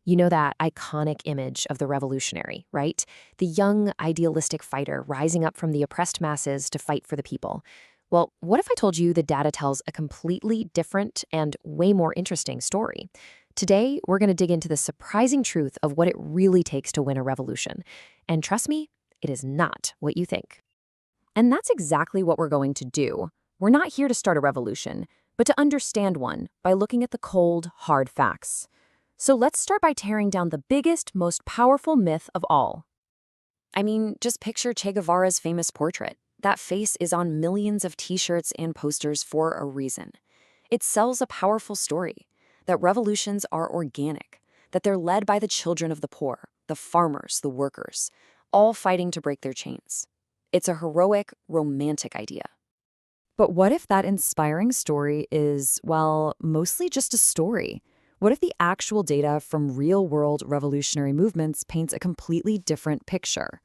You know that iconic image of the revolutionary, right? The young, idealistic fighter rising up from the oppressed masses to fight for the people. Well, what if I told you the data tells a completely different and way more interesting story? Today, we're going to dig into the surprising truth of what it really takes to win a revolution. And trust me, it is not what you think. And that's exactly what we're going to do. We're not here to start a revolution, but to understand one by looking at the cold, hard facts. So let's start by tearing down the biggest, most powerful myth of all. I mean, just picture Che Guevara's famous portrait. That face is on millions of t-shirts and posters for a reason. It sells a powerful story that revolutions are organic, that they're led by the children of the poor, the farmers, the workers, all fighting to break their chains. It's a heroic, romantic idea. But what if that inspiring story is, well, mostly just a story? What if the actual data from real-world revolutionary movements paints a completely different picture?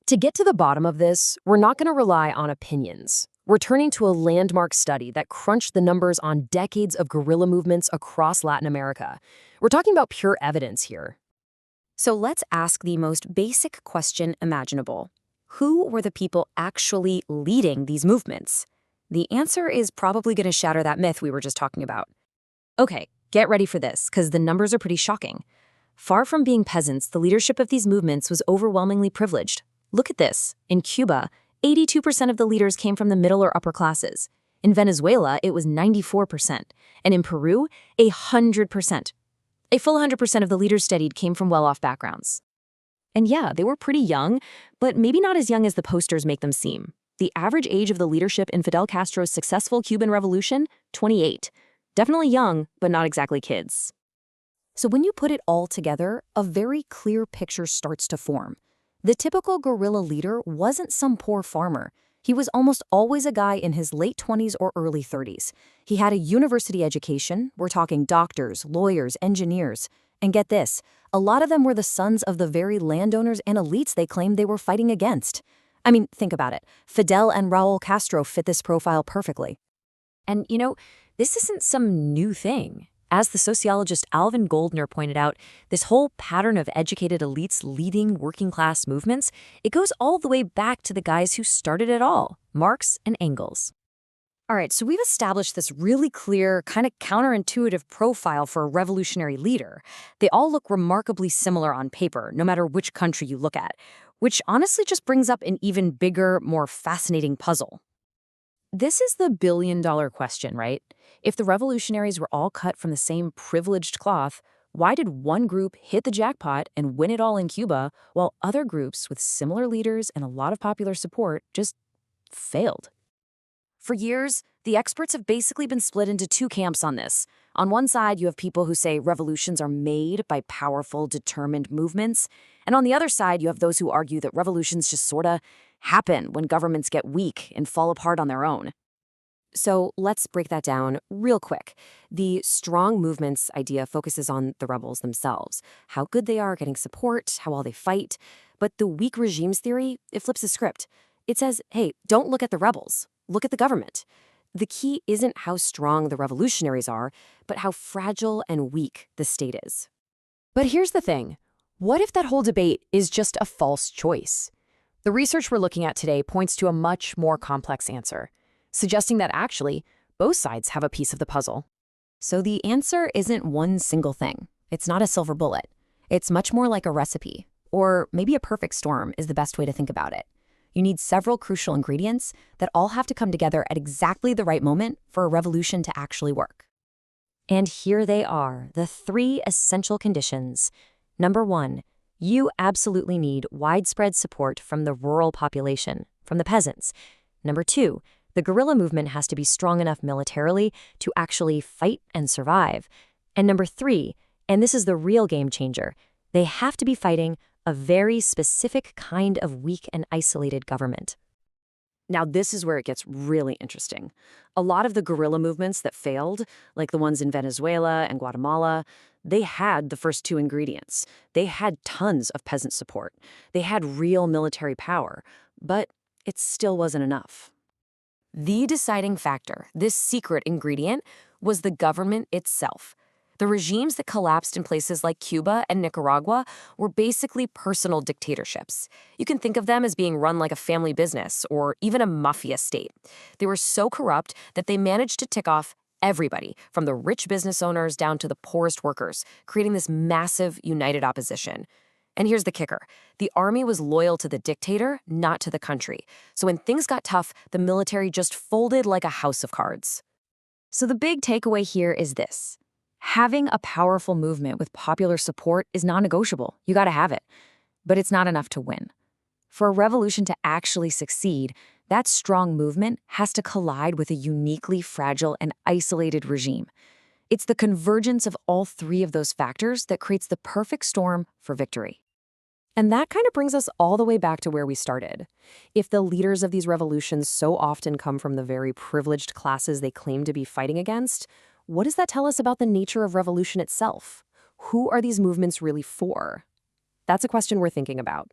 To get to the bottom of this, we're not going to rely on opinions. We're turning to a landmark study that crunched the numbers on decades of guerrilla movements across Latin America. We're talking about pure evidence here. So let's ask the most basic question imaginable. Who were the people actually leading these movements? The answer is probably going to shatter that myth we were just talking about. Okay, get ready for this, because the numbers are pretty shocking. Far from being peasants, the leadership of these movements was overwhelmingly privileged. Look at this. In Cuba, 82% of the leaders came from the middle or upper classes. In Venezuela, it was 94%. And in Peru, 100%. A full 100% of the leaders studied came from well-off backgrounds. And yeah, they were pretty young, but maybe not as young as the posters make them seem. The average age of the leadership in Fidel Castro's successful Cuban Revolution, 28. Definitely young, but not exactly kids. So when you put it all together, a very clear picture starts to form. The typical guerrilla leader wasn't some poor farmer. He was almost always a guy in his late 20s or early 30s. He had a university education. We're talking doctors, lawyers, engineers. And get this, a lot of them were the sons of the very landowners and elites they claimed they were fighting against. I mean, think about it. Fidel and Raul Castro fit this profile perfectly. And, this isn't some new thing. As the sociologist Alvin Goldner pointed out, this whole pattern of educated elites leading working-class movements, it goes all the way back to the guys who started it all, Marx and Engels. All right, so we've established this really clear, kind of counterintuitive profile for a revolutionary leader. They all look remarkably similar on paper, no matter which country you look at, which honestly just brings up an even bigger, more fascinating puzzle. This is the billion-dollar question, right? If the revolutionaries were all cut from the same privileged cloth, why did one group hit the jackpot and win it all in Cuba, while other groups with similar leaders and a lot of popular support just failed? For years, the experts have basically been split into two camps on this. On one side, you have people who say revolutions are made by powerful, determined movements. And on the other side, you have those who argue that revolutions just sorta happen when governments get weak and fall apart on their own. So let's break that down real quick. The strong movements idea focuses on the rebels themselves, how good they are getting support, how well they fight. But the weak regimes theory, it flips the script. It says, hey, don't look at the rebels. Look at the government. The key isn't how strong the revolutionaries are, but how fragile and weak the state is. But here's the thing. What if that whole debate is just a false choice? The research we're looking at today points to a much more complex answer, suggesting that actually, both sides have a piece of the puzzle. So the answer isn't one single thing. It's not a silver bullet. It's much more like a recipe, or maybe a perfect storm is the best way to think about it. You need several crucial ingredients that all have to come together at exactly the right moment for a revolution to actually work. And here they are, the three essential conditions. Number one, you absolutely need widespread support from the rural population, from the peasants. Number two, the guerrilla movement has to be strong enough militarily to actually fight and survive. And number three, and this is the real game changer, they have to be fighting a very specific kind of weak and isolated government. Now, this is where it gets really interesting. A lot of the guerrilla movements that failed, like the ones in Venezuela and Guatemala, they had the first two ingredients. They had tons of peasant support. They had real military power, but it still wasn't enough. The deciding factor, this secret ingredient, was the government itself. The regimes that collapsed in places like Cuba and Nicaragua were basically personal dictatorships. You can think of them as being run like a family business or even a mafia state. They were so corrupt that they managed to tick off everybody, from the rich business owners down to the poorest workers, creating this massive, united opposition. And here's the kicker. The army was loyal to the dictator, not to the country. So when things got tough, the military just folded like a house of cards. So the big takeaway here is this. Having a powerful movement with popular support is non-negotiable. You gotta have it. But it's not enough to win. For a revolution to actually succeed, that strong movement has to collide with a uniquely fragile and isolated regime. It's the convergence of all three of those factors that creates the perfect storm for victory. And that kind of brings us all the way back to where we started. If the leaders of these revolutions so often come from the very privileged classes they claim to be fighting against, what does that tell us about the nature of revolution itself? Who are these movements really for? That's a question we're thinking about.